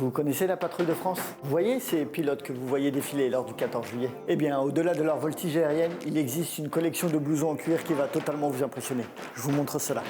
Vous connaissez la patrouille de France? Vous voyez ces pilotes que vous voyez défiler lors du 14 juillet? Eh bien, au-delà de leur voltige aérienne, il existe une collection de blousons en cuir qui va totalement vous impressionner. Je vous montre cela.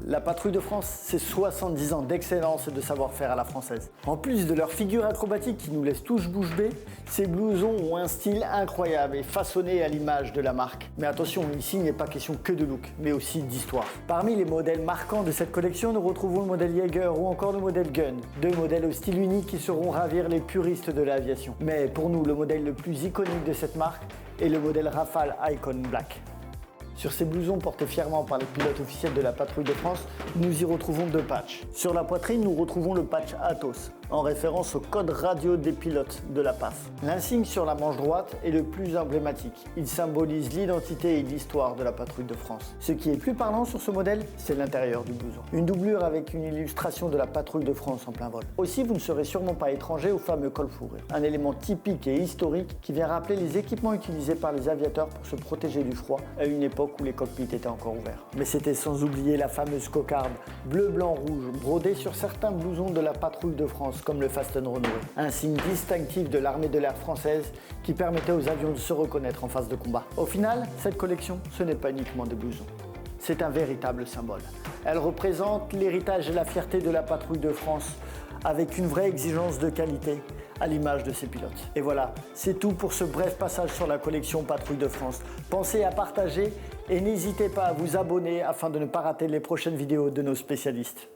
La patrouille de France, c'est 70 ans d'excellence et de savoir-faire à la française. En plus de leur figure acrobatique qui nous laisse tous bouche bée, ces blousons ont un style incroyable et façonnés à l'image de la marque. Mais attention, ici il n'est pas question que de look, mais aussi d'histoire. Parmi les modèles marquants de cette collection, nous retrouvons le modèle Jaeger ou encore le modèle Gun. Deux modèles au style unique qui sauront ravir les puristes de l'aviation. Mais pour nous, le modèle le plus iconique de cette marque est le modèle Rafale Icon Black. Sur ces blousons portés fièrement par les pilotes officiels de la patrouille de France, nous y retrouvons deux patchs. Sur la poitrine, nous retrouvons le patch Athos, en référence au code radio des pilotes de la PAF. L'insigne sur la manche droite est le plus emblématique. Il symbolise l'identité et l'histoire de la patrouille de France. Ce qui est plus parlant sur ce modèle, c'est l'intérieur du blouson. Une doublure avec une illustration de la patrouille de France en plein vol. Aussi, vous ne serez sûrement pas étranger au fameux col fourrure, un élément typique et historique qui vient rappeler les équipements utilisés par les aviateurs pour se protéger du froid à une époque où les cockpits étaient encore ouverts. Mais c'était sans oublier la fameuse cocarde bleu, blanc, rouge, brodée sur certains blousons de la patrouille de France, comme le Fasten Renommé, un signe distinctif de l'armée de l'air française qui permettait aux avions de se reconnaître en phase de combat. Au final, cette collection, ce n'est pas uniquement des blousons. C'est un véritable symbole. Elle représente l'héritage et la fierté de la patrouille de France, avec une vraie exigence de qualité, à l'image de ses pilotes. Et voilà, c'est tout pour ce bref passage sur la collection Patrouille de France. Pensez à partager et n'hésitez pas à vous abonner afin de ne pas rater les prochaines vidéos de nos spécialistes.